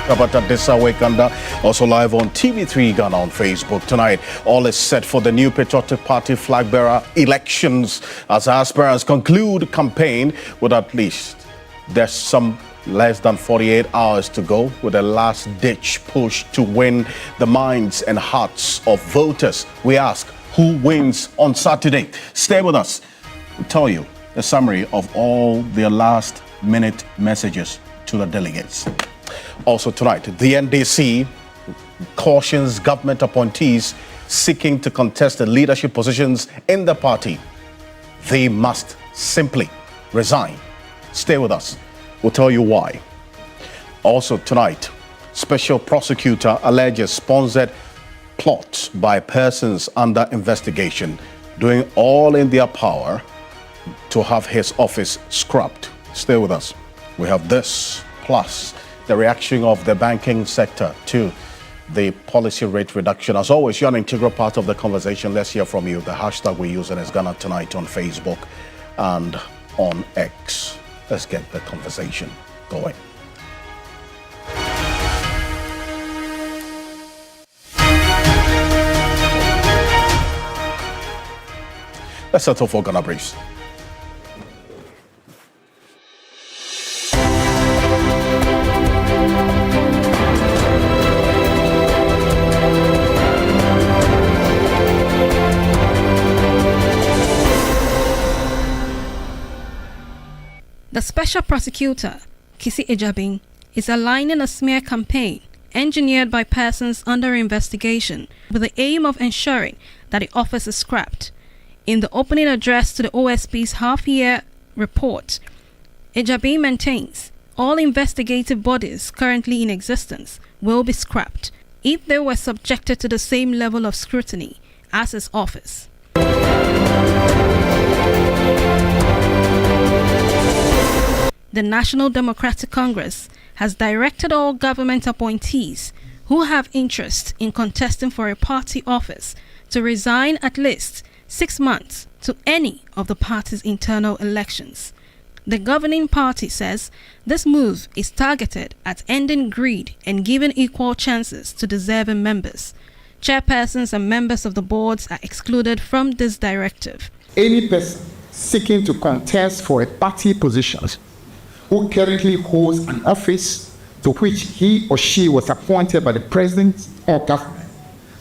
Kabata Desa Wekanda, also live on TV3 Ghana on Facebook tonight. All is set for the new Patriotic Party flagbearer elections as aspirants conclude campaign with at least there's some less than 48 hours to go with a last-ditch push to win the minds and hearts of voters. We ask, who wins on Saturday? Stay with us. We'll tell you a summary of all their last-minute messages to the delegates. Also tonight, the NDC cautions government appointees seeking to contest the leadership positions in the party. They must simply resign. Stay with us. We'll tell you why. Also tonight, special prosecutor alleges sponsored plots by persons under investigation, doing all in their power to have his office scrapped. Stay with us. We have this, plus the reaction of the banking sector to the policy rate reduction. As always, you're an integral part of the conversation. Let's hear from you. The hashtag we're using is Ghana Tonight on Facebook and on X. Let's get the conversation going. Let's settle for Ghana Briefs. The special prosecutor, Kisi Agyepong, is aligning a smear campaign engineered by persons under investigation with the aim of ensuring that the office is scrapped. In the opening address to the OSP's half-year report, Agyepong maintains all investigative bodies currently in existence will be scrapped if they were subjected to the same level of scrutiny as his office. The National Democratic Congress has directed all government appointees who have interest in contesting for a party office to resign at least 6 months to any of the party's internal elections. The governing party says this move is targeted at ending greed and giving equal chances to deserving members. Chairpersons and members of the boards are excluded from this directive. Any person seeking to contest for a party position who currently holds an office to which he or she was appointed by the president or government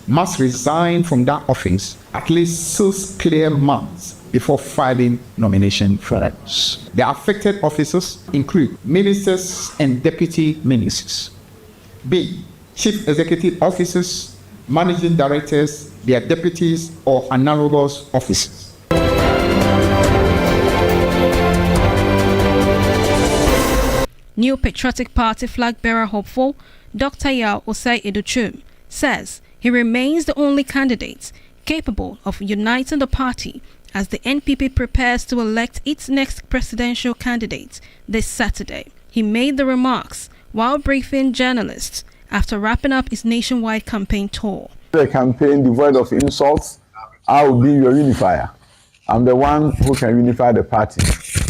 must resign from that office at least 6 clear months before filing nomination forms. The affected officers include ministers and deputy ministers. B. Chief executive officers, managing directors, their deputies, or analogous officers. New Patriotic Party flag-bearer hopeful Dr. Yao Osei Adutwum says he remains the only candidate capable of uniting the party as the NPP prepares to elect its next presidential candidate this Saturday. He made the remarks while briefing journalists after wrapping up his nationwide campaign tour. The campaign devoid of insults, I will be your unifier. I'm the one who can unify the party.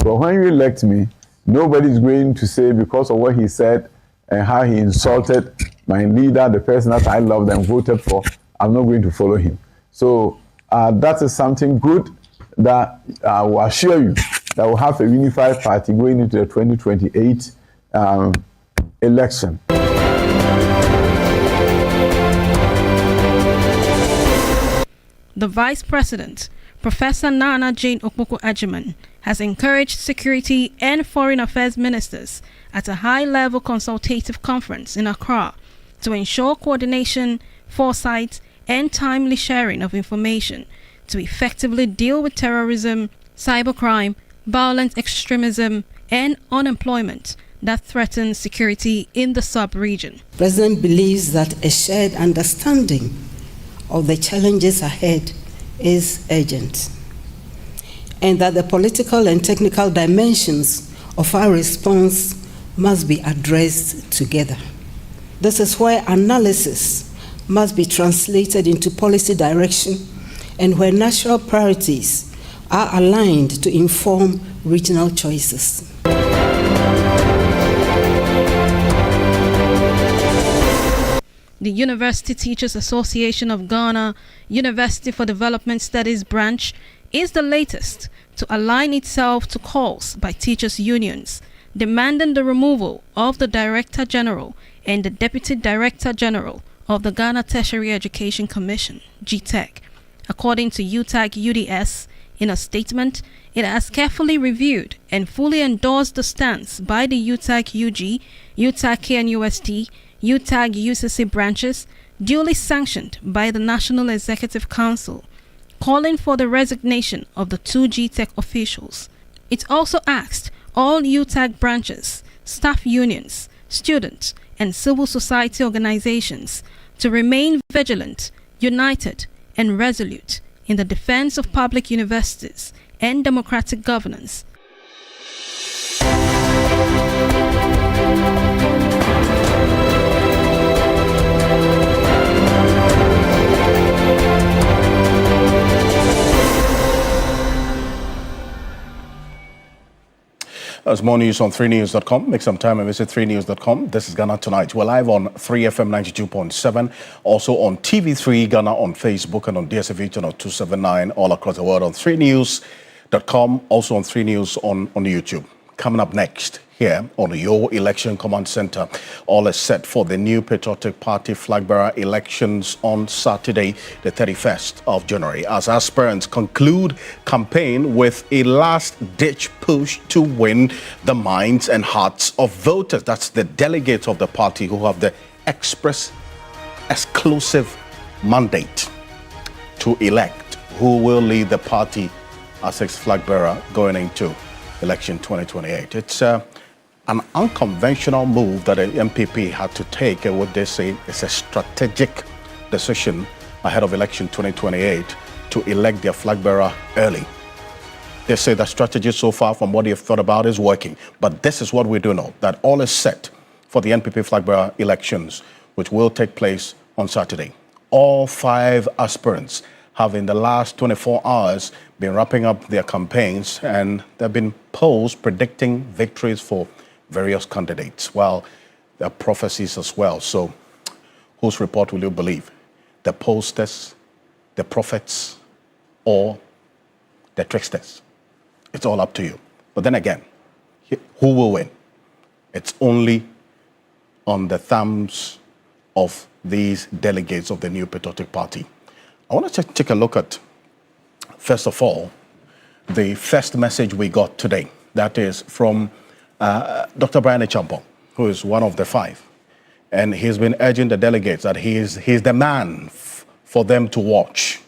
But when you elect me, nobody's going to say because of what he said and how he insulted my leader, the person that I loved and voted for, I'm not going to follow him. So that is something good that I will assure you that we'll have a unified party going into the 2028 election. The Vice President, Professor Nana Jane Okpoko-Agyeman, has encouraged security and foreign affairs ministers at a high-level consultative conference in Accra to ensure coordination, foresight, and timely sharing of information to effectively deal with terrorism, cybercrime, violent extremism, and unemployment that threaten security in the sub-region. The President believes that a shared understanding of the challenges ahead is urgent, and that the political and technical dimensions of our response must be addressed together. This is where analysis must be translated into policy direction and where national priorities are aligned to inform regional choices. The University Teachers Association of Ghana, University for Development Studies branch, is the latest to align itself to calls by teachers' unions demanding the removal of the Director General and the Deputy Director General of the Ghana Tertiary Education Commission, GTEC. According to UTAG UDS, in a statement, it has carefully reviewed and fully endorsed the stance by the UTAG UG, UTAG KNUST, UTAG UCC branches, duly sanctioned by the National Executive Council, calling for the resignation of the 2 GTEC officials. It also asked all UTAG branches, staff unions, students, and civil society organizations to remain vigilant, united, and resolute in the defense of public universities and democratic governance. There's more news on 3news.com. Make some time and visit 3news.com. This is Ghana Tonight. We're live on 3FM 92.7, also on TV3 Ghana on Facebook and on DSTV channel 279 all across the world on 3news.com, also on 3 News on YouTube. Coming up next here on your Election Command Center, all is set for the new Patriotic Party flag-bearer elections on Saturday, the 31st of January, as aspirants conclude campaign with a last-ditch push to win the minds and hearts of voters. That's the delegates of the party who have the express exclusive mandate to elect who will lead the party as its flag-bearer going into election 2028. It's an unconventional move that the MPP had to take. What they say is a strategic decision ahead of election 2028 to elect their flag bearer early. They say the strategy so far from what they've thought about is working. But this is what we do know, that all is set for the NPP flag bearer elections, which will take place on Saturday. All 5 aspirants have in the last 24 hours been wrapping up their campaigns, and there have been polls predicting victories for various candidates. Well, there are prophecies as well. So whose report will you believe? The pollsters, the prophets, or the tricksters? It's all up to you. But then again, who will win? It's only on the thumbs of these delegates of the new Patriotic Party. I want to take a look at, first of all, the first message we got today. That is from Dr. Brian Agyepong, who is one of the 5. And he's been urging the delegates that he's the man for them to watch,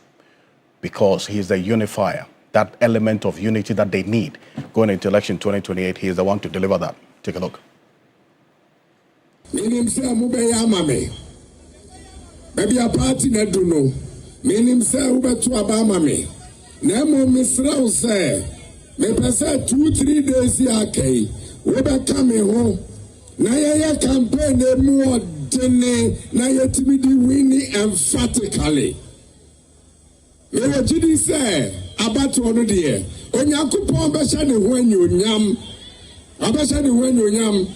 because he's the unifier, that element of unity that they need going into election 2028. He is the one to deliver that. Take a look. Maybe a party na do no. Meaning say ubetu abama me. Nemo misra say me pesa 2-3 days ya kei. Ube kame ho. Na ye campaign e more dene na ye tibidi winning emphatically. Me wo jidi say abatu ono de. Onyankopon be sha ne ho anyonyam. Abasha ne ho anyonyam.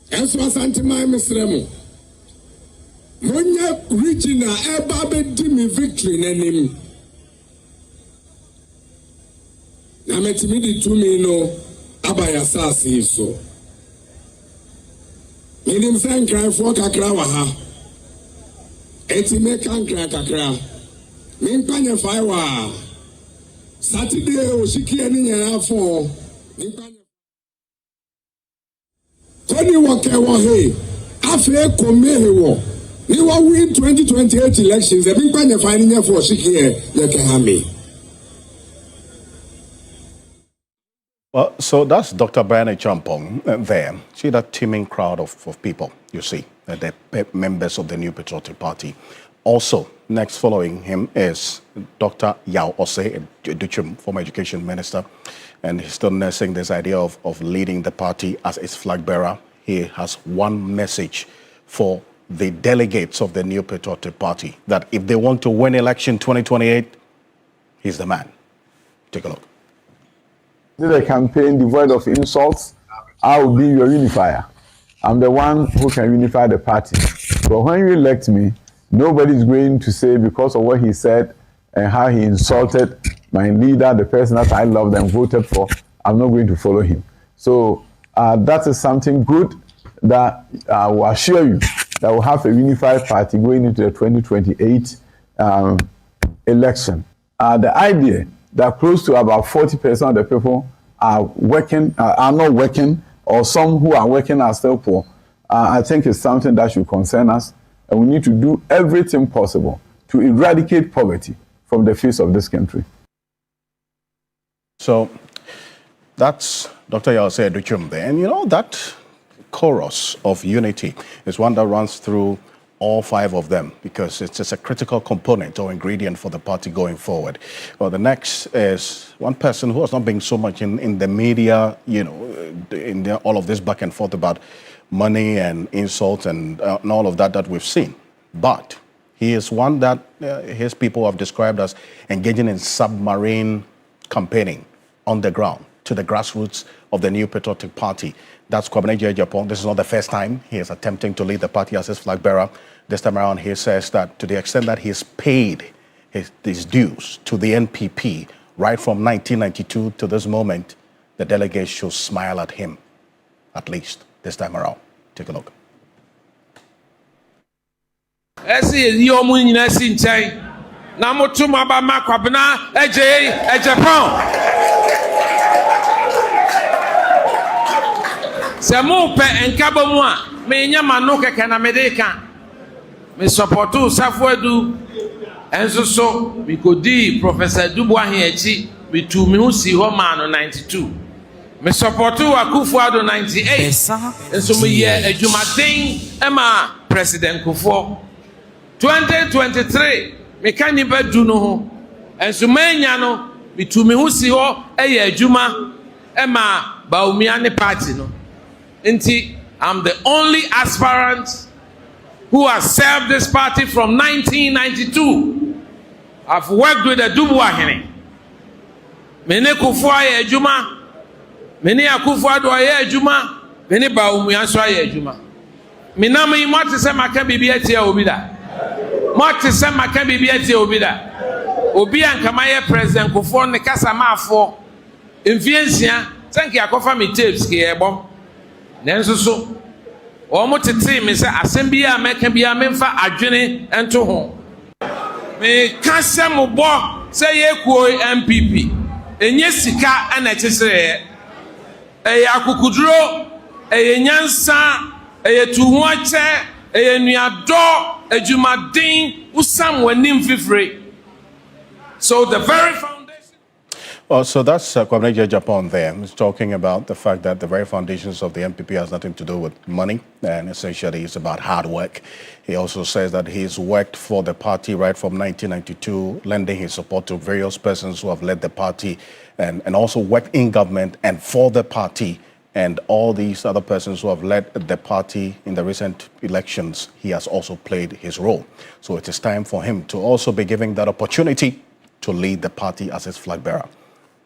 Enso asante mai misra mo. Monya regional eba be di me victory nanim. Na metimi di tumi no abaya sase so. Menim san kran for kakra wa ha. Eti me kan kran kakra. Me mpanya fai wa. Saturday o shiki ani nyana fo. Me mpanya. Koni wo ke wo he. Afi ko me he wo. We will win 2028 elections. The big pan finding for here, you can have me. Well, so that's Dr. Brian Agyepong there. See that teeming crowd of people, you see, the members of the new Patriotic Party. Also, next following him is Dr. Yao Osei Adutwum, former education minister, and he's still nursing this idea of leading the party as its flag bearer. He has one message for the delegates of the new Patriotic Party, that if they want to win election 2028, he's the man. Take a look. Did a campaign devoid of insults. I will be your unifier. I'm the one who can unify the party. But when you elect me, nobody's going to say because of what he said and how he insulted my leader, the person that I loved and voted for, I'm not going to follow him. So that is something good that will assure you that we'll have a unified party going into the 2028 election. The idea that close to about 40% of the people are working, are not working, or some who are working are still poor, I think is something that should concern us, and we need to do everything possible to eradicate poverty from the face of this country. So that's Dr. Yawase Adutwum there. And you know, that chorus of unity is one that runs through all five of them because it's just a critical component or ingredient for the party going forward. Well, the next is one person who has not been so much in the media, you know, all of this back and forth about money and insults and all of that we've seen. But he is one that his people have described as engaging in submarine campaigning on the ground to the grassroots of the new patriotic party. That's Agyapong. This is not the first time he is attempting to lead the party as his flag bearer. This time around, he says that to the extent that he's paid his dues to the NPP right from 1992 to this moment, the delegates should smile at him, at least this time around. Take a look. Semu pe enkabo mu a me nyama no keke na medeka me supportu Safuadu enso so me kodi Professor Duboahin echi me tu me hu si ho ma no 92 me supportu Akufuado 98 enso me ye adwumaden ema President Kufuor 2023 me kani badu no ho enso manya no me tu me hu si ho eye adwuma ema Bawumia ne party no. I'm the only aspirant who has served this party from 1992. I've worked with the Duboahin. Mene Kufuor ye ejuma, mene Akufuado ye ejuma, mene Bawumia so ye ejuma. Minam yi mo te se maka bibi atia obi da. Mo te se maka bibi atia obi da. Obi ankama ye President Kufuor ne kasa maafo. Mfiensia, thank you akofa me tapes ke ebo. Nenso so omo tete me se asem bia meka bia memfa adwene ento ho me ka se mo bo se ye kuo MPP enye sika ana kyesere e akukuduro e nyansa e tuhu ache e nuado adwumaden usam wanim fifre. So the very Well, so that's Agyapong there. He's talking about the fact that the very foundations of the MPP has nothing to do with money, and essentially it's about hard work. He also says that he's worked for the party right from 1992, lending his support to various persons who have led the party and also worked in government and for the party, and all these other persons who have led the party in the recent elections. He has also played his role. So it is time for him to also be given that opportunity to lead the party as his flag bearer.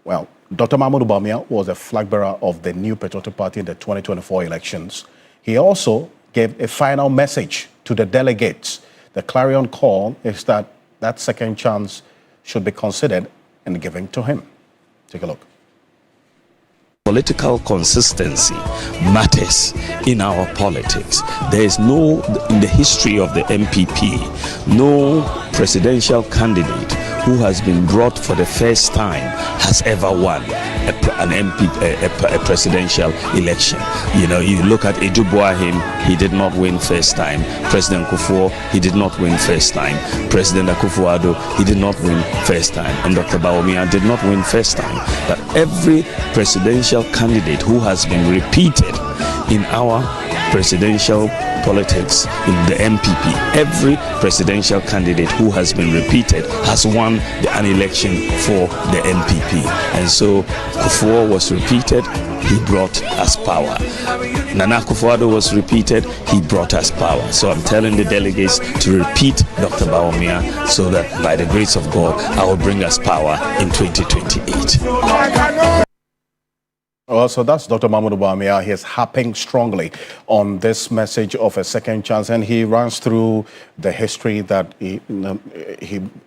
Well, Dr. Bawumia was a flag bearer of the new patriotic party in the 2024 elections. He also gave a final message to the delegates. The clarion call is that that second chance should be considered and given to him. Take a look. Political consistency matters in our politics. There is no, in the history of the MPP, no presidential candidate who has been brought for the first time has ever won a presidential election. You know, you look at Duboahin, he did not win first time. President Kufuor, he did not win first time. President Akufuado, he did not win first time. And Dr. Bawumia did not win first time. But every presidential candidate who has been repeated in our presidential politics in the MPP, every presidential candidate who has been repeated has won an election for the MPP. And so Kufuor was repeated, he brought us power. Nana Akufo-Addo was repeated, he brought us power. So I'm telling the delegates to repeat Dr. Bawumia so that by the grace of God, I will bring us power in 2028. So that's Dr. Mahmoud Bawumia. He's harping strongly on this message of a second chance, and he runs through the history that he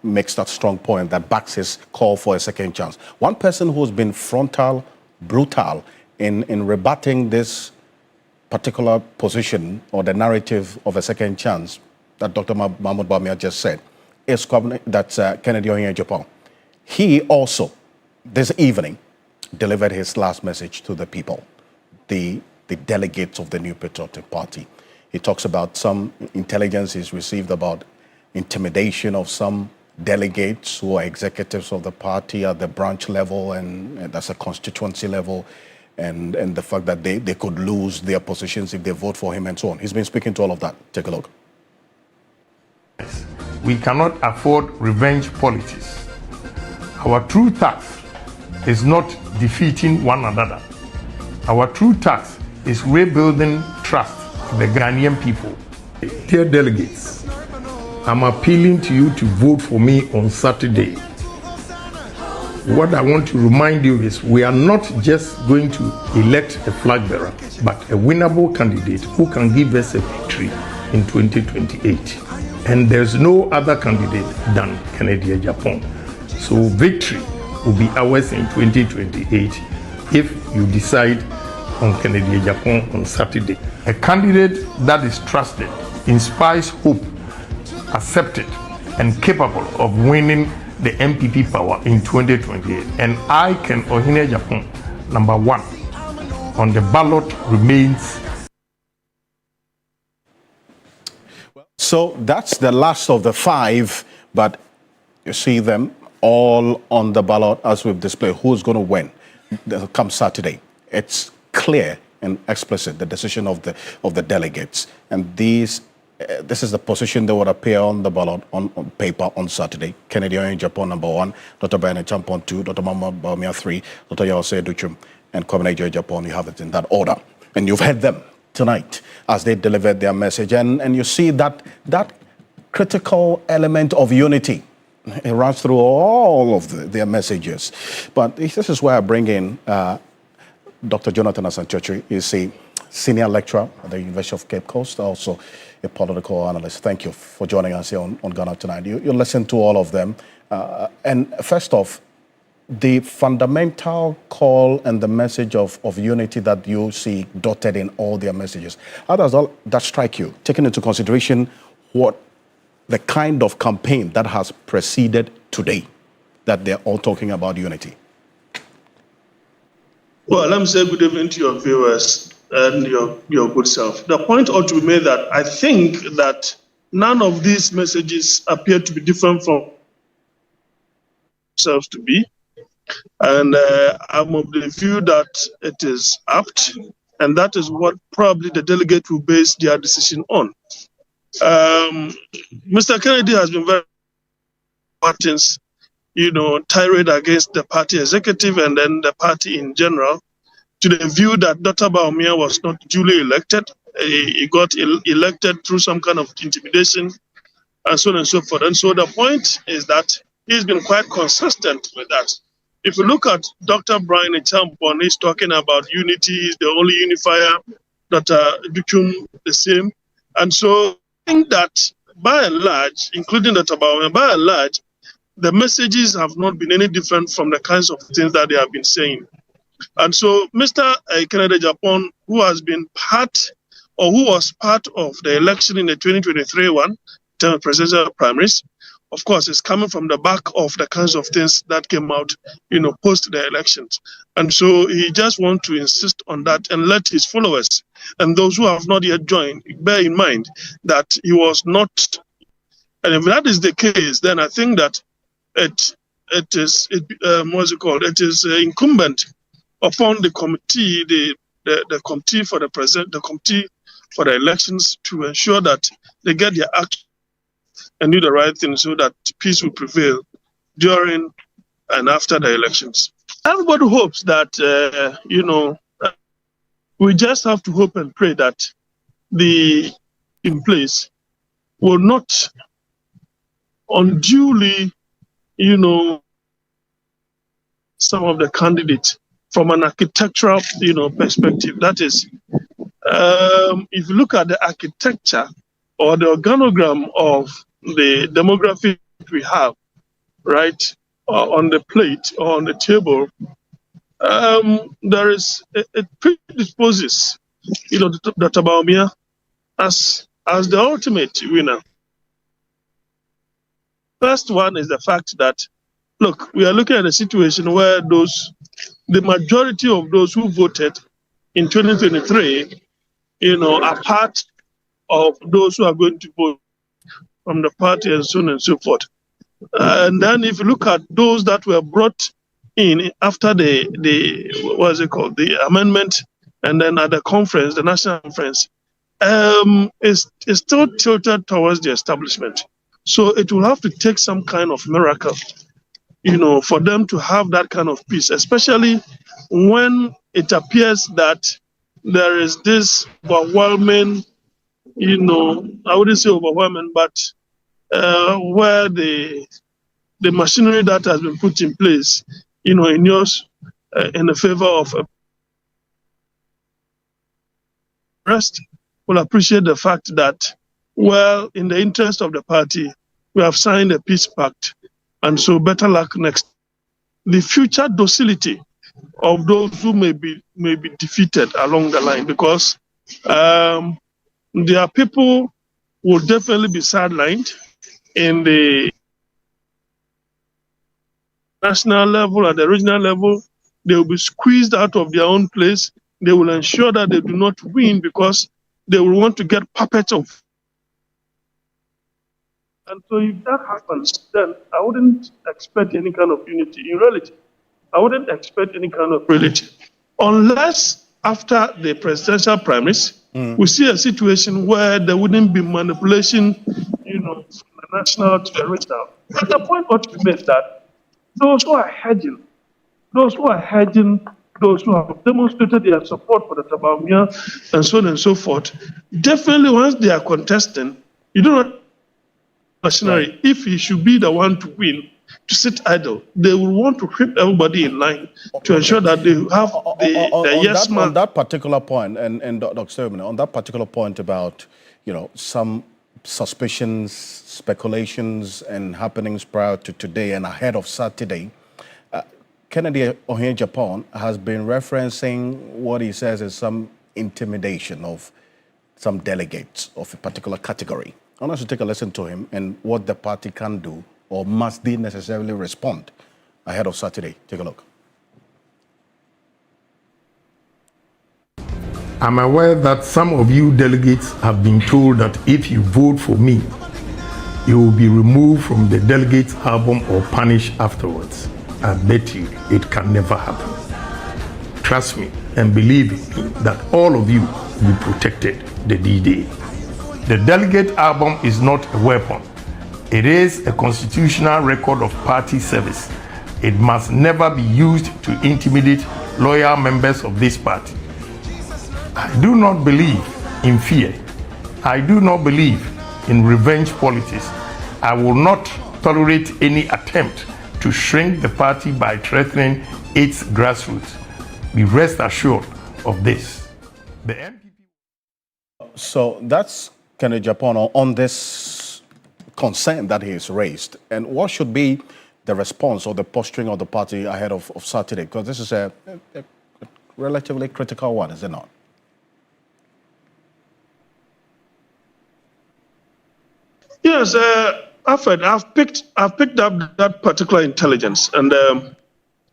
makes that strong point that backs his call for a second chance. One person who's been frontal, brutal in rebutting this particular position or the narrative of a second chance that Dr. Mahmoud Bawumia just said is Kennedy Agyapong. He also, this evening, delivered his last message to the people, the delegates of the New Patriotic Party. He talks about some intelligence he's received about intimidation of some delegates who are executives of the party at the branch level and that's a constituency level, and the fact that they could lose their positions if they vote for him and so on. He's been speaking to all of that. Take a look. We cannot afford revenge politics. Our true task is not defeating one another. Our true task is rebuilding trust in the Ghanaian people. Dear delegates, I'm appealing to you to vote for me on Saturday. What I want to remind you is we are not just going to elect a flag bearer, but a winnable candidate who can give us a victory in 2028. And there's no other candidate than Kennedy Agyapong. So victory will be ours in 2028 if you decide on Kennedy Agyapong on Saturday. A candidate that is trusted, inspires hope, accepted, and capable of winning the MPP power in 2028. And I can Ohene Agyapong, number one, on the ballot remains. So that's the last of the five, but you see them all on the ballot as we've displayed. Who's going to win come Saturday? It's clear and explicit, the decision of the delegates. And this is the position that would appear on the ballot on paper on Saturday. Kennedy Agyapong, number one, Dr. Brian Agyapong, 2, Dr. Mahmoud Bawumia, 3, Dr. Adutwum, and Kennedy Agyapong. You have it in that order. And you've heard them tonight as they delivered their message. And you see that critical element of unity. It runs through all of their messages. But this is where I bring in Dr. Jonathan Asanchochi. He's a senior lecturer at the University of Cape Coast, also a political analyst. Thank you for joining us here on Ghana Tonight. You listen to all of them. And first off, the fundamental call and the message of unity that you see dotted in all their messages, how does all that strike you, taking into consideration what the kind of campaign that has preceded today, that they're all talking about unity? Well, let me say good evening to your viewers and your good self. The point ought to be made that I think that none of these messages appear to be different from themselves to be. And I'm of the view that it is apt, and that is what probably the delegate will base their decision on. Mr. Kennedy has been very tirade against the party executive and then the party in general, to the view that Dr. Bawumia was not duly elected. He got elected through some kind of intimidation and so on and so forth. And so the point is that he's been quite consistent with that. If you look at Dr. Brian Agyapong, he's talking about unity, he's the only unifier, Dr. Adutwum the same. And so I think that by and large, including Dr. Bawumia, by and large, the messages have not been any different from the kinds of things that they have been saying. And so Mr. Kennedy Agyapong, who has been who was part of the election in the 2023 presidential primaries, of course, is coming from the back of the kinds of things that came out, post the elections. And so he just wants to insist on that and let his followers and those who have not yet joined bear in mind that he was not. And if that is the case, then I think that it is incumbent upon the committee, the committee for the president, the committee for the elections, to ensure that they get their act and do the right thing so that peace will prevail during and after the elections. Everybody hopes that, we just have to hope and pray that the in place will not unduly, some of the candidates from an architectural, perspective. That is, if you look at the architecture or the organogram of the demographic we have, right, on the plate or on the table, there is it predisposes, Dr. Bawumia as the ultimate winner. First one is the fact that, look, we are looking at a situation where the majority of those who voted in 2023, are part of those who are going to vote from the party and so on and so forth. And then if you look at those that were brought in after the amendment, and then at the conference, the national conference, is still tilted towards the establishment. So it will have to take some kind of miracle, for them to have that kind of peace, especially when it appears that there is this overwhelming, I wouldn't say overwhelming, but where the machinery that has been put in place, in the favor of rest, will appreciate the fact that, well, in the interest of the party, we have signed a peace pact, and so better luck next. The future docility of those who may be defeated along the line, because there are people who will definitely be sidelined in the national level, at the regional level. They will be squeezed out of their own place. They will ensure that they do not win because they will want to get puppets of. And so if that happens, then I wouldn't expect any kind of unity in reality. I wouldn't expect any kind of reality. Unless after the presidential primaries, we see a situation where there wouldn't be manipulation, from the national to the regional. But the point ought to be made that those who are hedging, those who have demonstrated their support for the Bawumia and so on and so forth, definitely once they are contesting, you do not machinery. Right. If he should be the one to win, to sit idle, they will want to keep everybody in line to ensure that they have the yes man. On that particular point, and Dr. Sermon, on that particular point about, some suspicions, speculations, and happenings prior to today and ahead of Saturday, Kennedy Agyapong has been referencing what he says is some intimidation of some delegates of a particular category. I want us to take a listen to him and what the party can do, or must they necessarily respond ahead of Saturday. Take a look. I'm aware that some of you delegates have been told that if you vote for me, you will be removed from the delegates album or punished afterwards. I bet you it can never happen. Trust me and believe me that all of you will be protected the D-Day. The delegate album is not a weapon. It is a constitutional record of party service. It must never be used to intimidate loyal members of this party. I do not believe in fear. I do not believe in revenge politics. I will not tolerate any attempt to shrink the party by threatening its grassroots. Be rest assured of this. The MPP. So that's Kennedy Agyapong on this concern that he has raised. And what should be the response or the posturing of the party ahead of Saturday? Because this is a relatively critical one, is it not? Yes, Alfred, I've picked up that particular intelligence, and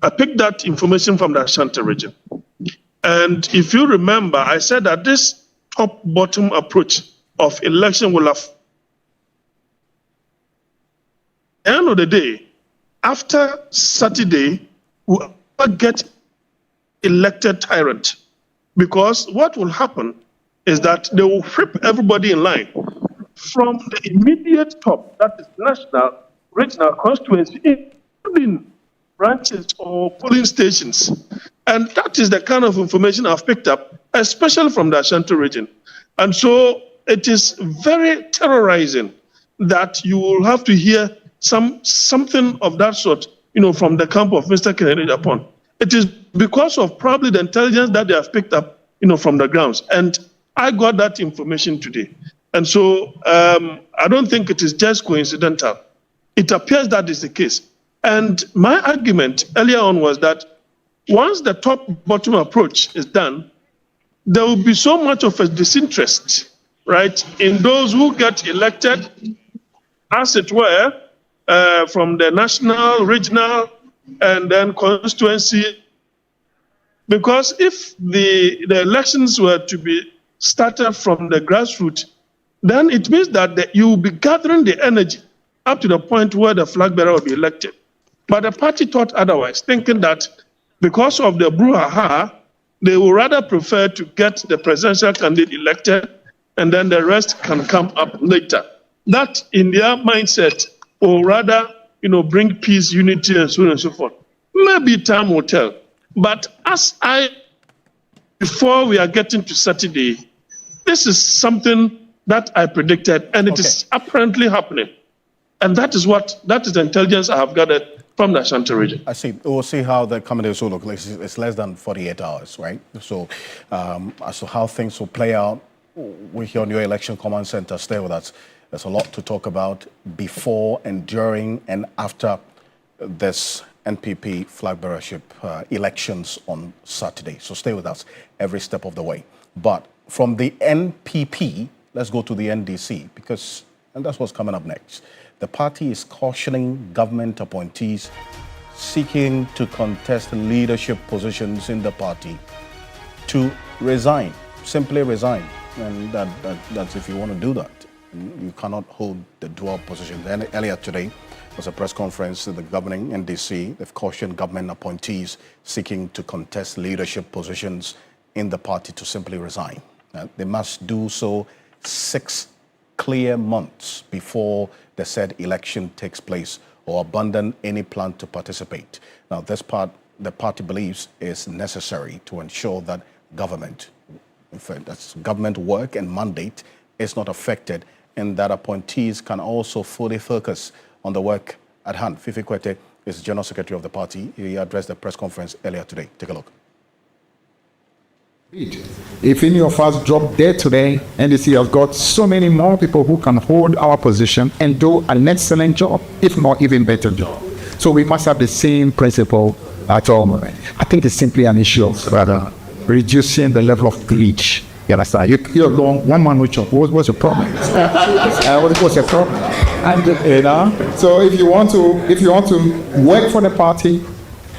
I picked that information from the Ashanti region. And if you remember, I said that this top-bottom approach of election will have, at the end of the day, after Saturday, we'll get elected tyrant. Because what will happen is that they will whip everybody in line from the immediate top, that is national, regional constituency, including branches or polling stations. And that is the kind of information I've picked up, especially from the Ashanti region. And so it is very terrorizing that you will have to hear something of that sort, from the camp of Mr. Kennedy Agyapong. It is because of probably the intelligence that they have picked up, from the grounds. And I got that information today. And so I don't think it is just coincidental. It appears that is the case. And my argument earlier on was that once the top-bottom approach is done, there will be so much of a disinterest, right, in those who get elected, as it were, from the national, regional, and then constituency. Because if the elections were to be started from the grassroots, then it means that you will be gathering the energy up to the point where the flag bearer will be elected. But the party thought otherwise, thinking that because of the brouhaha, they would rather prefer to get the presidential candidate elected, and then the rest can come up later. That, in their mindset, will rather, bring peace, unity, and so on and so forth. Maybe time will tell. But before we are getting to Saturday, this is something that I predicted, and it is apparently happening. And that is the intelligence I have gathered from the Ashanti region. I see. We'll see how the coming days will look. It's less than 48 hours, right? So as to how things will play out, we're here on your election command center. Stay with us. There's a lot to talk about before and during and after this NPP flag bearership elections on Saturday. So stay with us every step of the way. But from the NPP, let's go to the NDC, and that's what's coming up next. The party is cautioning government appointees seeking to contest leadership positions in the party to resign, simply resign. And that's if you want to do that. You cannot hold the dual position. And earlier today was a press conference at the governing NDC. They've cautioned government appointees seeking to contest leadership positions in the party to simply resign. They must do so 6 clear months before the said election takes place, or abandon any plan to participate. Now, this part the party believes is necessary to ensure that government, in fact, that's government work and mandate, is not affected, and that appointees can also fully focus on the work at hand. Fifi Kwete is General Secretary of the party. He addressed the press conference earlier today. Take a look. If any of us drop dead today, NDC has got so many more people who can hold our position and do an excellent job, if not even better job. So we must have the same principle at all. I think it's simply an issue of rather reducing the level of glitch. You understand? You're long, one man with what's the problem? What's the problem? And so if you want to work for the party,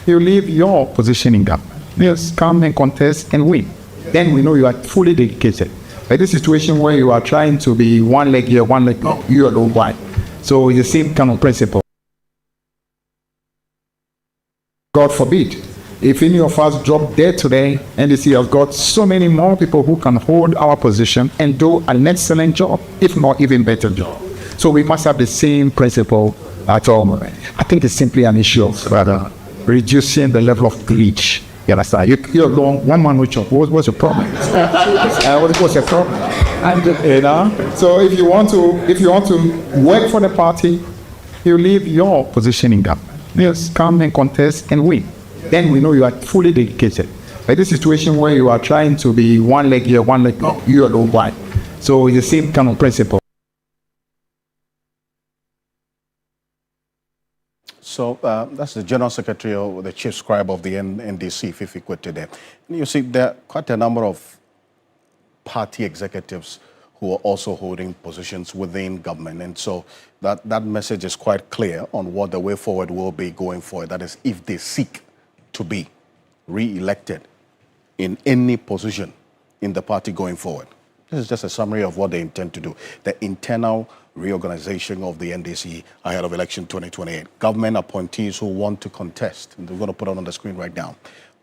you leave your position in government. Yes, come and contest and win. Then we know you are fully dedicated. But this situation where you are trying to be one leg here, one leg no, you are the one. So it's the same kind of principle. God forbid, if any of us drop dead today, NDC has got so many more people who can hold our position and do an excellent job, if not even better job. So we must have the same principle at all. I think it's simply an issue of rather reducing the level of glitch. You understand? You're long, one man with what's the problem? What's the problem? And so if you want to work for the party, you leave your position in government. Yes, come and contest and win. Then we know you are fully dedicated. But this situation where you are trying to be one leg here, one leg no, you are the one. So it's the same kind of principle. So that's the General Secretary or the Chief Scribe of the NDC, Fifi Kwete there. You see, there are quite a number of party executives who are also holding positions within government. And so that message is quite clear on what the way forward will be going forward. That is, if they seek to be re-elected in any position in the party going forward. This is just a summary of what they intend to do. The internal reorganization of the NDC ahead of election 2028. Government appointees who want to contest, and we're going to put it on the screen right now.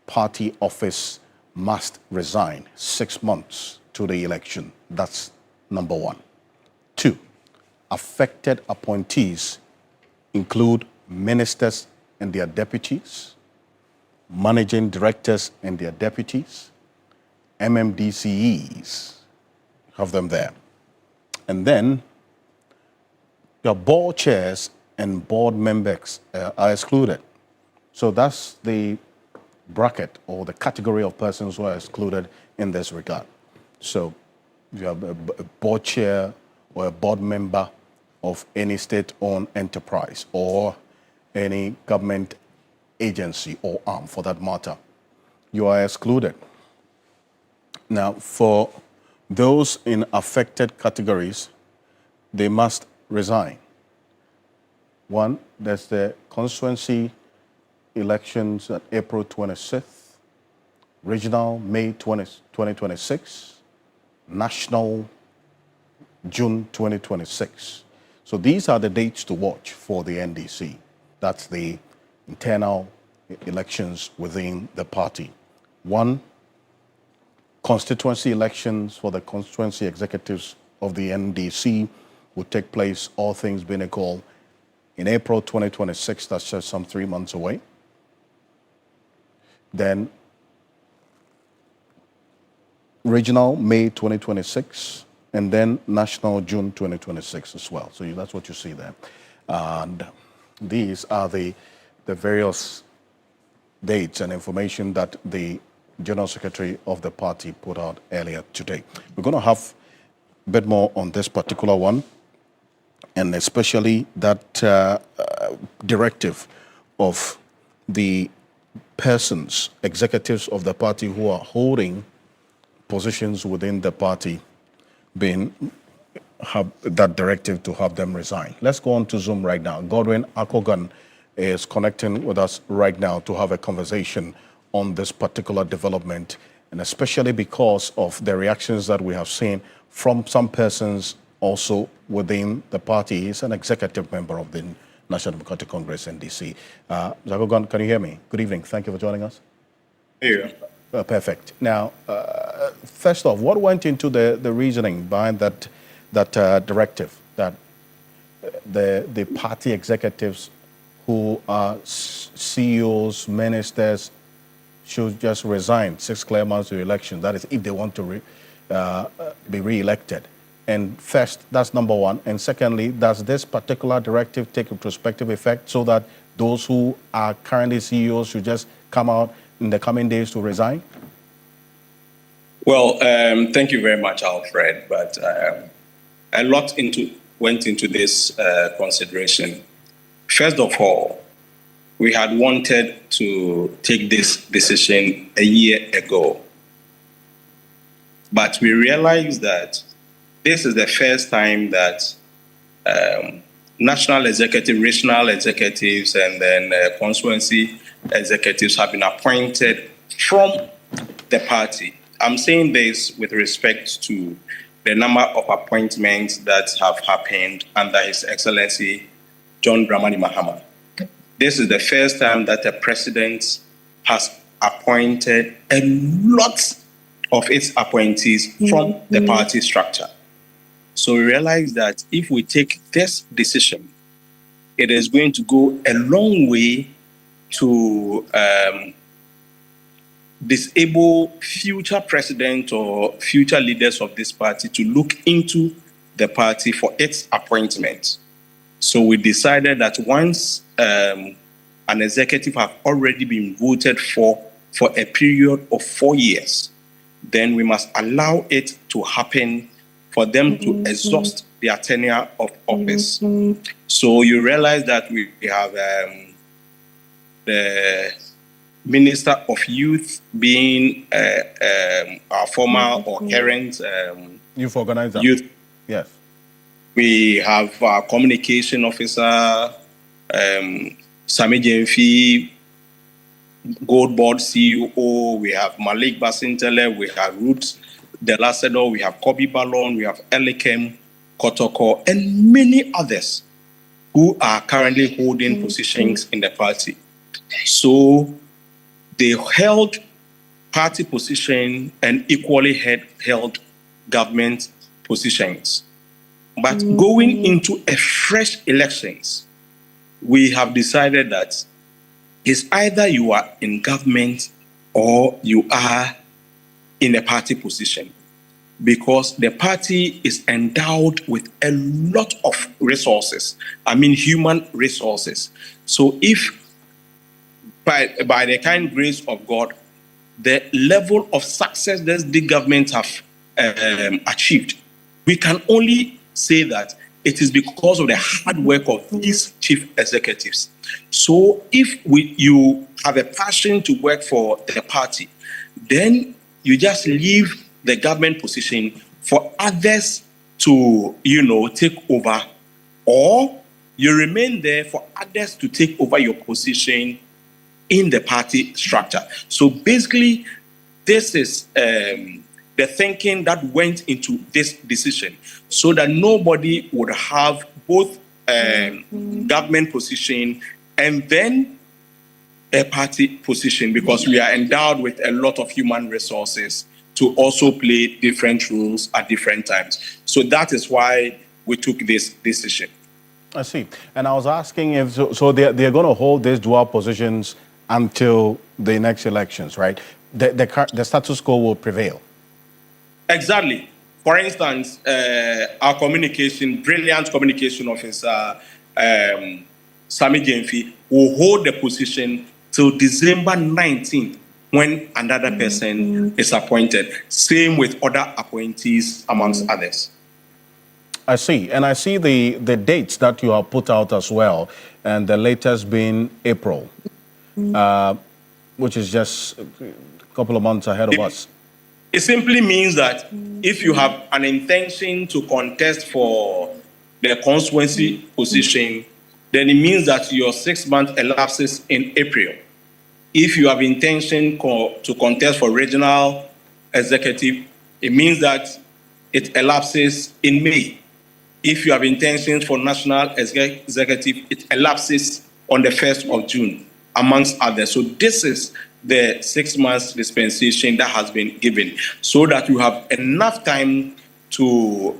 Party office must resign 6 months to the election. That's number 1. 2, affected appointees include ministers and their deputies, managing directors and their deputies, MMDCEs, have them there. And then your board chairs and board members are excluded. So that's the bracket or the category of persons who are excluded in this regard. So if you have a board chair or a board member of any state-owned enterprise or any government agency or arm for that matter, you are excluded. Now, for those in affected categories, they must resign. One, there's the constituency elections at April 26th, regional May 2026, national June 2026. So these are the dates to watch for the NDC. That's the internal elections within the party. One, constituency elections for the constituency executives of the NDC will take place, all things being equal, in April 2026. That's just some 3 months away. Then regional May 2026, and then national June 2026 as well. So that's what you see there. And these are the various dates and information that the General Secretary of the party put out earlier today. We're going to have a bit more on this particular one, and especially that directive of the persons, executives of the party who are holding positions within the party, have that directive to have them resign. Let's go on to Zoom right now. Godwin Akogan is connecting with us right now to have a conversation on this particular development, and especially because of the reactions that we have seen from some persons also within the party. He's an executive member of the National Democratic Congress, NDC. Akogan, can you hear me? Good evening. Thank you for joining us. Yeah. Perfect. Now, first off, what went into the reasoning behind that directive that the party executives who are CEOs, ministers, should just resign 6 clear months to election? That is, if they want to be re-elected. And first, that's number one. And secondly, does this particular directive take a prospective effect so that those who are currently CEOs should just come out in the coming days to resign? Well, thank you very much, Alfred. But a lot went into this consideration. First of all, we had wanted to take this decision a year ago. But we realized that this is the first time that national executive, regional executives, and then constituency executives have been appointed from the party. I'm saying this with respect to the number of appointments that have happened under His Excellency John Dramani Mahama. This is the first time that the president has appointed a lot of its appointees from the party structure. So we realize that if we take this decision, it is going to go a long way to disable future president or future leaders of this party to look into the party for its appointment. So we decided that once an executive have already been voted for a period of 4 years, then we must allow it to happen for them to exhaust their tenure of office. So you realize that we have the Minister of Youth being our former or current youth organizer. Youth. Yes. We have our communication officer, Sami Jemfi, Gold Board CEO. We have Malik Basintele. We have Ruth Delacedo. We have Kobe Ballon. We have Elikem Kotoko, and many others who are currently holding positions in the party. So they held party position and equally held government positions. But going into a fresh elections, we have decided that it's either you are in government or you are in a party position, because the party is endowed with a lot of resources. I mean, human resources. So if by the kind grace of God, the level of success that the government have achieved, we can only say that it is because of the hard work of these chief executives. So if you have a passion to work for the party, then you just leave the government position for others to, take over, or you remain there for others to take over your position in the party structure. So basically, this is the thinking that went into this decision, so that nobody would have both government position and then a party position, because we are endowed with a lot of human resources to also play different roles at different times. So that is why we took this decision. I see. And I was asking if, so they're going to hold these dual positions until the next elections, right? The status quo will prevail. Exactly. For instance, our brilliant communication officer, Sami Jenfi, will hold the position till December 19th, when another person is appointed. Same with other appointees, amongst others. I see. And I see the dates that you have put out as well, and the latest being April, which is just a couple of months ahead of us. It simply means that if you have an intention to contest for the constituency position, then it means that your 6 month elapses in April. If you have intention to contest for regional executive, it means that it elapses in May. If you have intentions for national executive, it elapses on the 1st of June, amongst others. So this is the 6 months dispensation that has been given, so that you have enough time to,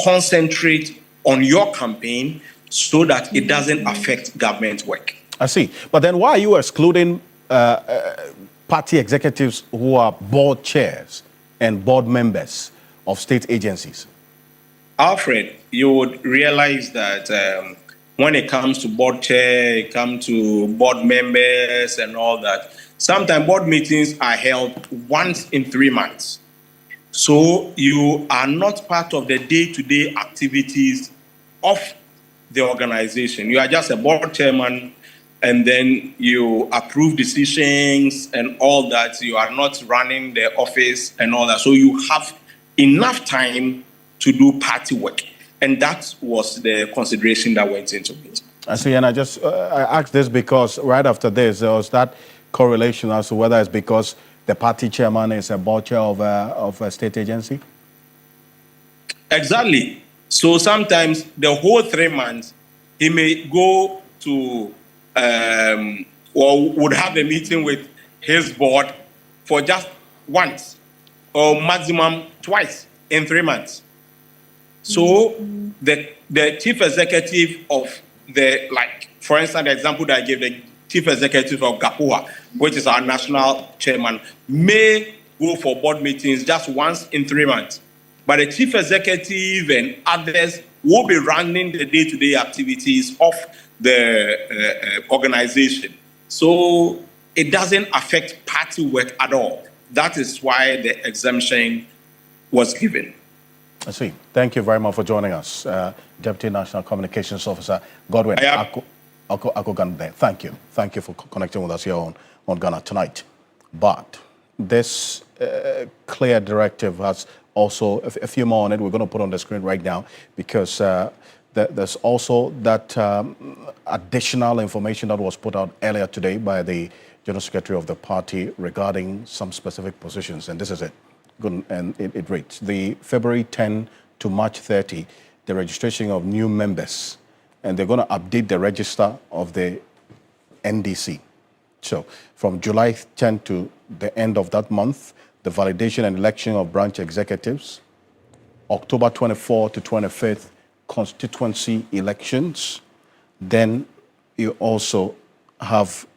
concentrate on your campaign, so that it doesn't affect government work. I see. But then why are you excluding party executives who are board chairs and board members of state agencies? Alfred, you would realize that when it comes to board chair, it comes to board members and all that, sometimes board meetings are held once in 3 months. So you are not part of the day-to-day activities of the organization. You are just a board chairman, and then you approve decisions and all that. You are not running the office and all that. So you have enough time to do party work. And that was the consideration that went into it. I see, and I asked this because right after this, there was that correlation as to whether it's because the party chairman is a board chair of a state agency? Exactly. So sometimes the whole 3 months, he may go to, or would have a meeting with his board for just once or maximum twice in 3 months. So the chief executive of for instance, the example that I gave, the chief executive of GAPUA, which is our national chairman, may go for board meetings just once in 3 months. But the chief executive and others will be running the day-to-day activities of the organization. So it doesn't affect party work at all. That is why the exemption was given. I see. Thank you very much for joining us, Deputy National Communications Officer Godwin Akogan there. Thank you. Thank you for connecting with us here on Ghana Tonight. But this clear directive has also a few more on it. We're going to put on the screen right now, because there's also that additional information that was put out earlier today by the General Secretary of the party regarding some specific positions. And this is it. Good, and it reads, the February 10 to March 30, the registration of new members, and they're going to update the register of the NDC. So from July 10 to the end of that month, the validation and election of branch executives, October 24 to 25th, constituency elections. Then you also have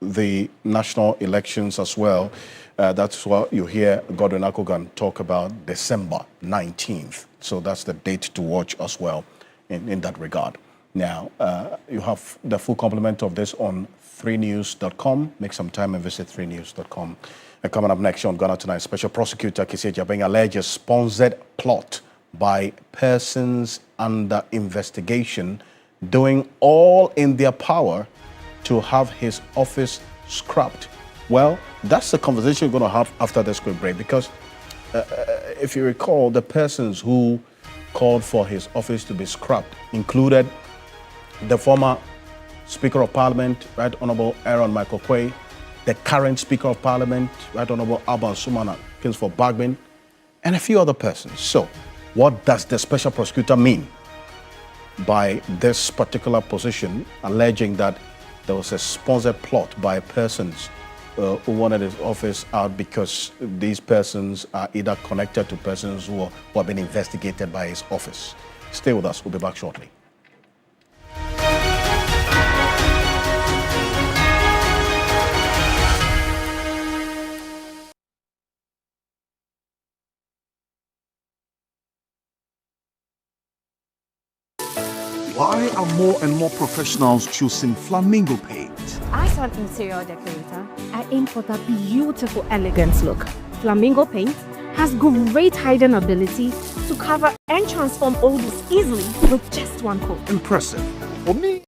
the national elections as well. That's what you hear Godwin Akogan talk about, December 19th. So that's the date to watch as well in that regard. Now, you have the full complement of this on 3news.com. Make some time and visit 3news.com. And coming up next on Ghana Tonight, Special Prosecutor Kisi Agyapong alleges sponsored plot by persons under investigation doing all in their power to have his office scrapped. Well, that's the conversation we're going to have after this quick break, because if you recall, the persons who called for his office to be scrapped included the former Speaker of Parliament, Right Honorable Aaron Michael Quay, the current Speaker of Parliament, Right Honorable Alban Sumana Kingsford Bagbin, and a few other persons. So, what does the Special Prosecutor mean by this particular position, alleging that there was a sponsored plot by persons who wanted his office out because these persons are either connected to persons who have been investigated by his office? Stay with us. We'll be back shortly. Why are more and more professionals choosing flamingo paint? As an interior decorator, I aim for that beautiful, elegant look. Flamingo paint has great hiding ability to cover and transform odors easily with just one coat. Impressive. For me,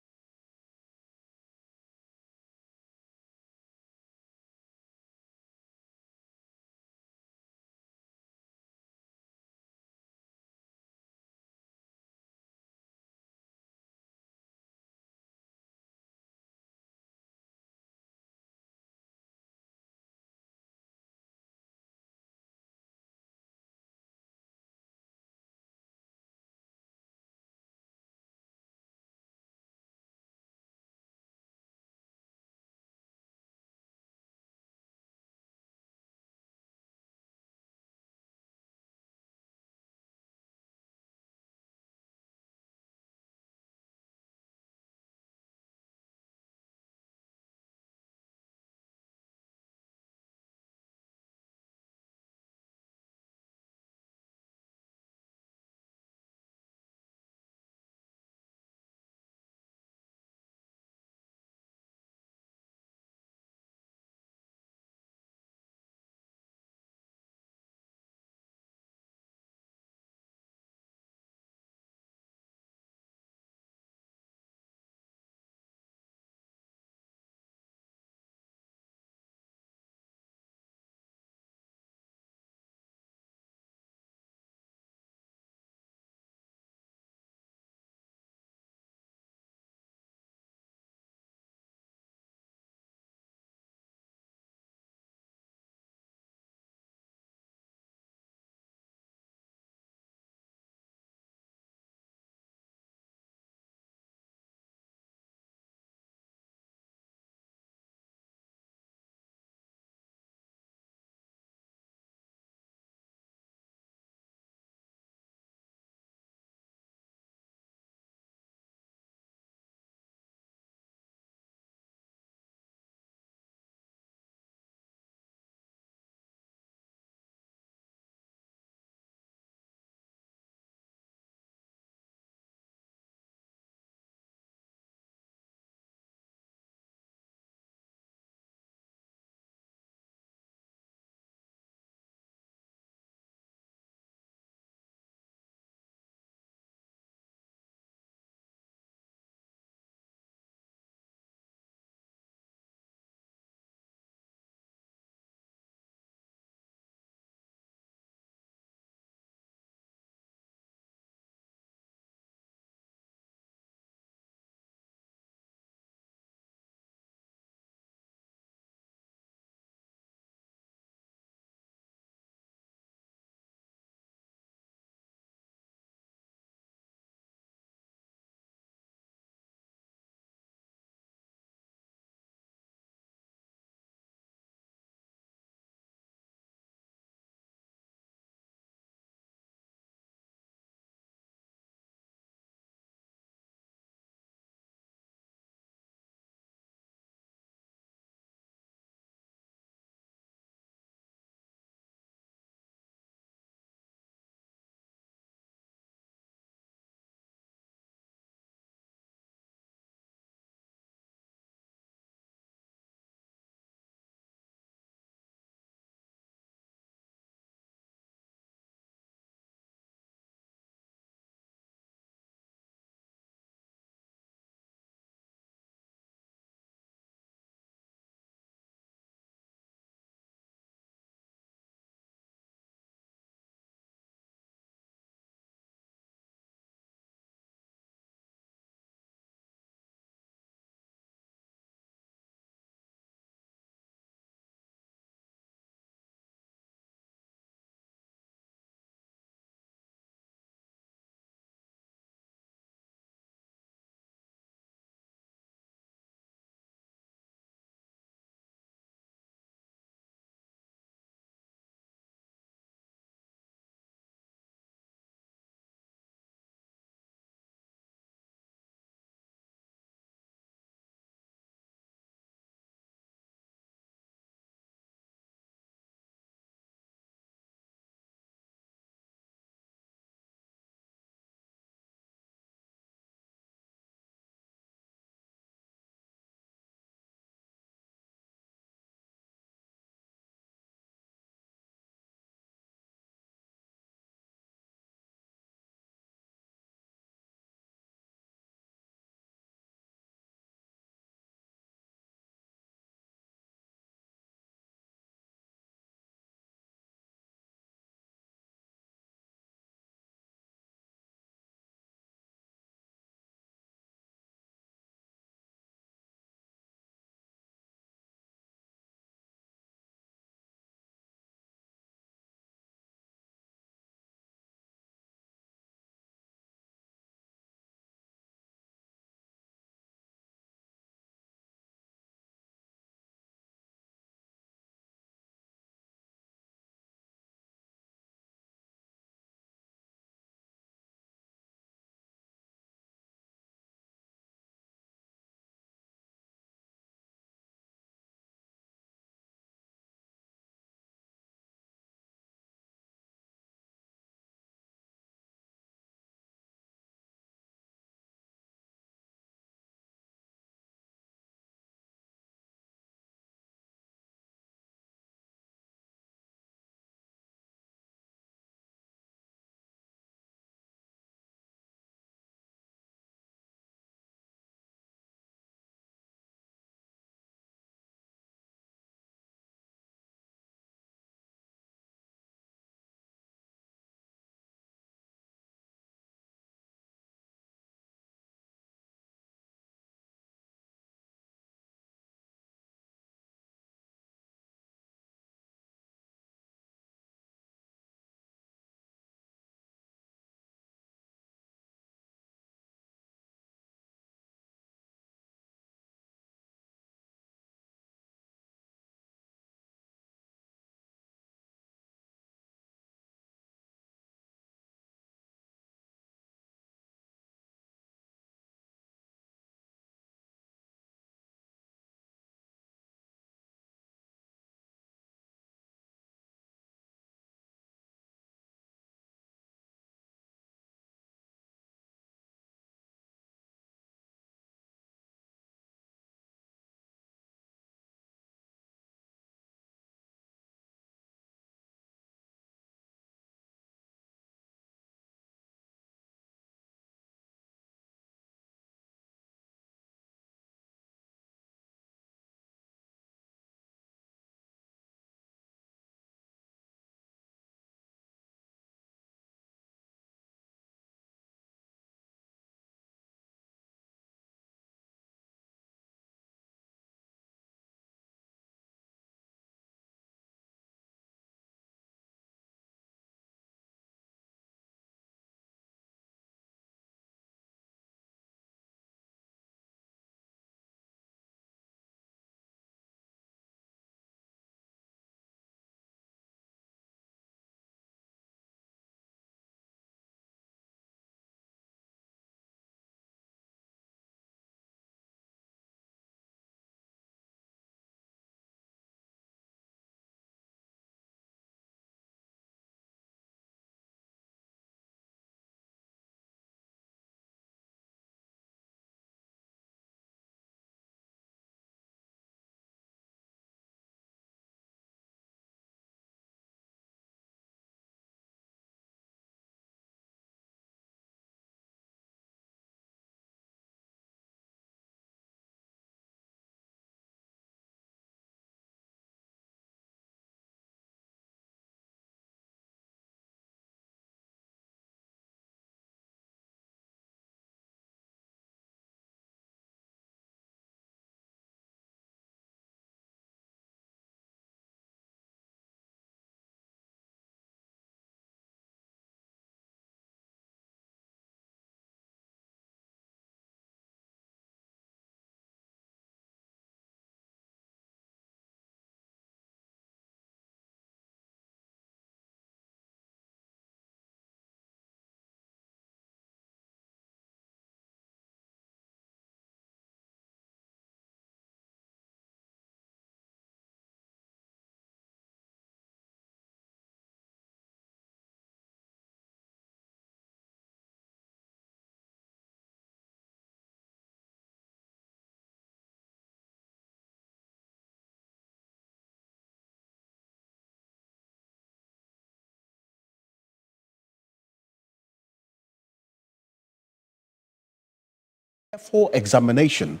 Full examination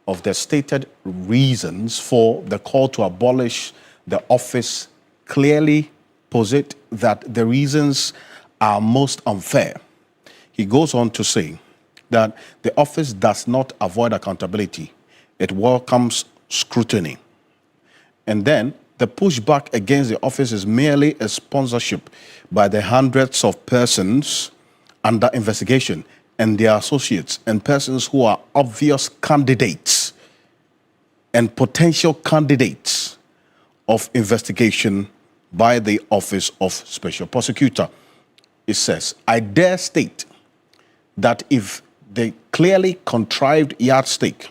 of the stated reasons for the call to abolish the office clearly posit that the reasons are most unfair. He goes on to say that the office does not avoid accountability, it welcomes scrutiny. And then the pushback against the office is merely a sponsorship by the hundreds of persons under investigation and their associates and persons who are obvious candidates and potential candidates of investigation by the Office of Special Prosecutor. It says, I dare state that if the clearly contrived yardstick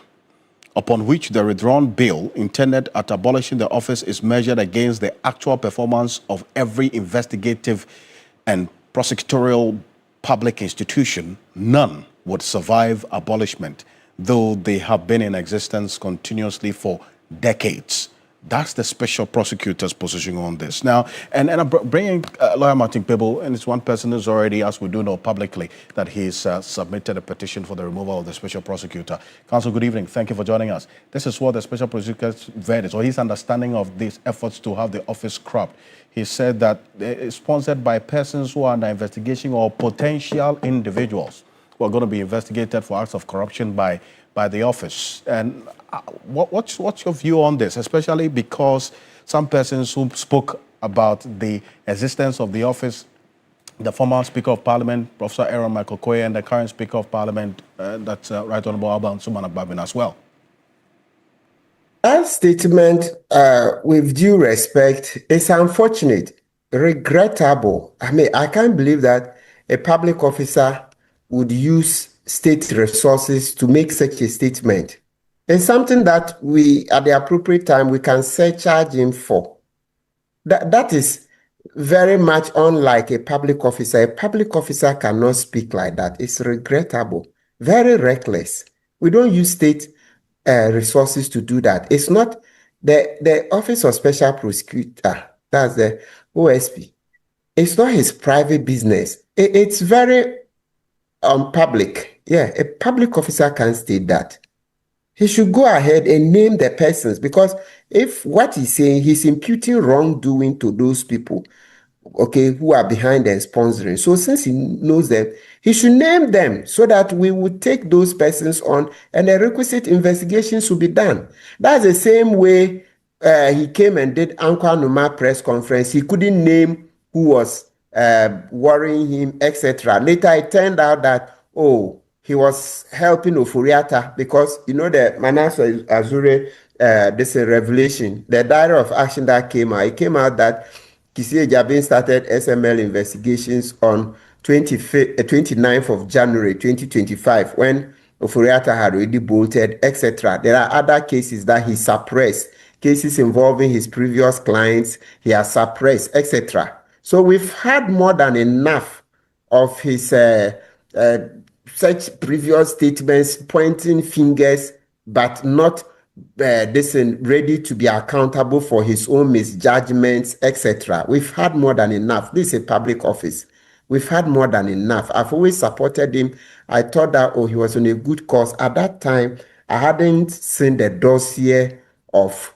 upon which the withdrawn bill intended at abolishing the office is measured against the actual performance of every investigative and prosecutorial public institution, none would survive abolishment, though they have been in existence continuously for decades. That's the special prosecutor's position on this. Now, and I'm bringing Lawyer Martin Pebble, and it's one person who's already, as we do know publicly, that he's submitted a petition for the removal of the special prosecutor. Counsel, good evening. Thank you for joining us. This is what the special prosecutor's verdict, or his understanding of these efforts to have the office scrubbed. He said that it's sponsored by persons who are under investigation or potential individuals who are going to be investigated for acts of corruption by the office. And what's your view on this, especially because some persons who spoke about the existence of the office, the former Speaker of Parliament, Professor Aaron Michael Koye, and the current Speaker of Parliament, that's Right Honourable Alban Suman Agbabin as well? That statement, with due respect, is unfortunate, regrettable. I mean, I can't believe that a public officer would use state resources to make such a statement. It's something that we, at the appropriate time, we can surcharge him for. That is very much unlike a public officer. A public officer cannot speak like that. It's regrettable, very reckless. We don't use state resources to do that. It's not the Office of Special Prosecutor, that's the OSP. It's not his private business. It's very public. Yeah, a public officer can state that. He should go ahead and name the persons, because if what he's saying, he's imputing wrongdoing to those people, okay, who are behind and sponsoring. So since he knows them, he should name them so that we would take those persons on and the requisite investigations will be done. That's the same way he came and did Ankwa Numa press conference. He couldn't name who was worrying him, etc. Later, it turned out that, he was helping Oforiata because, you know, the Manasseh Azure, this is a revelation, the diary of action that came out. It came out that Kissi Agyapong started SML investigations on 29th of January 2025 when Oforiata had already bolted, etc. There are other cases that he suppressed, cases involving his previous clients, he has suppressed, etc. So we've had more than enough of his such previous statements pointing fingers, but not ready to be accountable for his own misjudgments, etc. We've had more than enough. This is a public office. We've had more than enough. I've always supported him. I thought that, he was on a good course. At that time, I hadn't seen the dossier of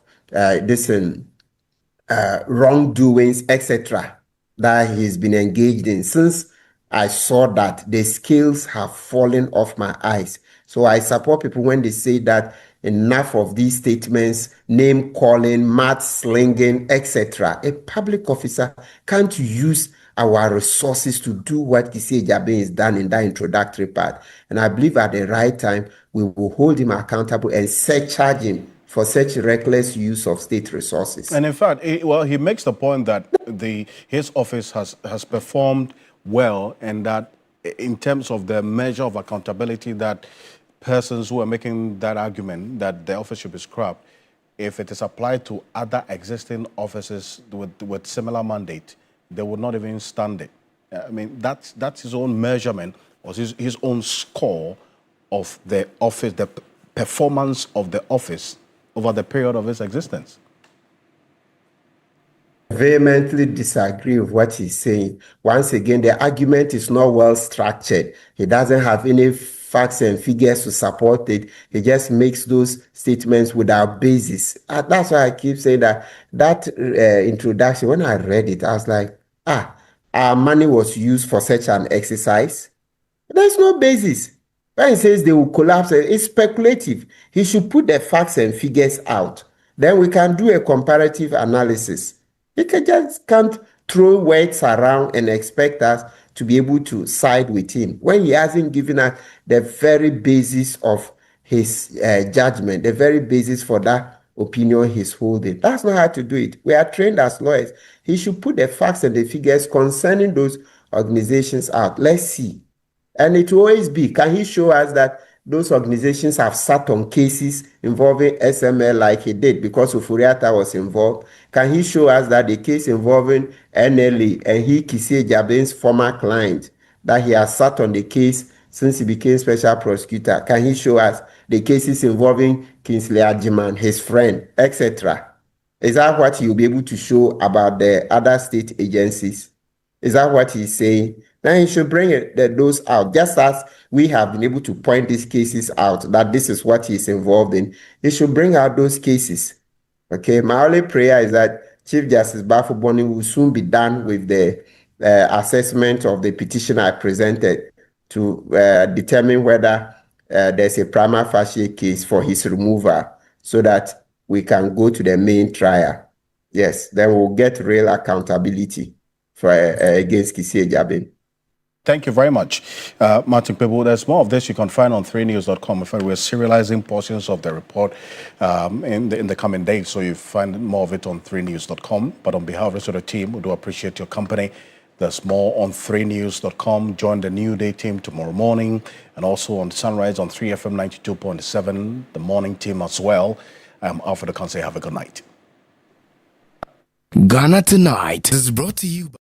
wrongdoings, etc., that he's been engaged in. Since I saw that, the scales have fallen off my eyes. So I support people when they say that enough of these statements, name calling, mud slinging, etc. A public officer can't use our resources to do what Kissi Agyapong has done in that introductory part. And I believe at the right time, we will hold him accountable and surcharge him for such reckless use of state resources. And in fact, he makes the point that his office has performed well, and that in terms of the measure of accountability, that persons who are making that argument that the office should be scrubbed, if it is applied to other existing offices with similar mandate, they would not even stand it. I mean, that's his own measurement, or his own score of the office, the performance of the office over the period of its existence. Vehemently disagree with what he's saying. Once again, the argument is not well structured. He doesn't have any facts and figures to support it. He just makes those statements without basis. That's why I keep saying that introduction, when I read it, I was like, our money was used for such an exercise. There's no basis. When he says they will collapse, it's speculative. He should put the facts and figures out. Then we can do a comparative analysis. He can't throw words around and expect us to be able to side with him when he hasn't given us the very basis of his judgment, the very basis for that opinion he's holding. That's not how to do it. We are trained as lawyers. He should put the facts and the figures concerning those organizations out. Let's see. And it will always be, can he show us that those organizations have sat on cases involving SML like he did because Ufuriata was involved? Can he show us that the case involving NLE and Kisi Agyapong's former client, that he has sat on the case since he became special prosecutor? Can he show us the cases involving Kingsley Agyepong, his friend, etc.? Is that what he will be able to show about the other state agencies? Is that what he's saying? Then he should bring those out, just as we have been able to point these cases out, that this is what he's involved in. He should bring out those cases. Okay, my only prayer is that Chief Justice Bafo-Boni will soon be done with the assessment of the petition I presented to determine whether there's a prima facie case for his removal so that we can go to the main trial. Yes, then we'll get real accountability for against Kisi Agyapong. Thank you very much, Martin Pebu. There's more of this you can find on 3news.com. In fact, we're serializing portions of the report in the coming days, so you find more of it on 3news.com. But on behalf of the rest of the team, we do appreciate your company. There's more on 3news.com. Join the New Day team tomorrow morning, and also on Sunrise on 3FM 92.7, the morning team as well. I'm Alfred Okanse. Have a good night. Ghana Tonight is brought to you by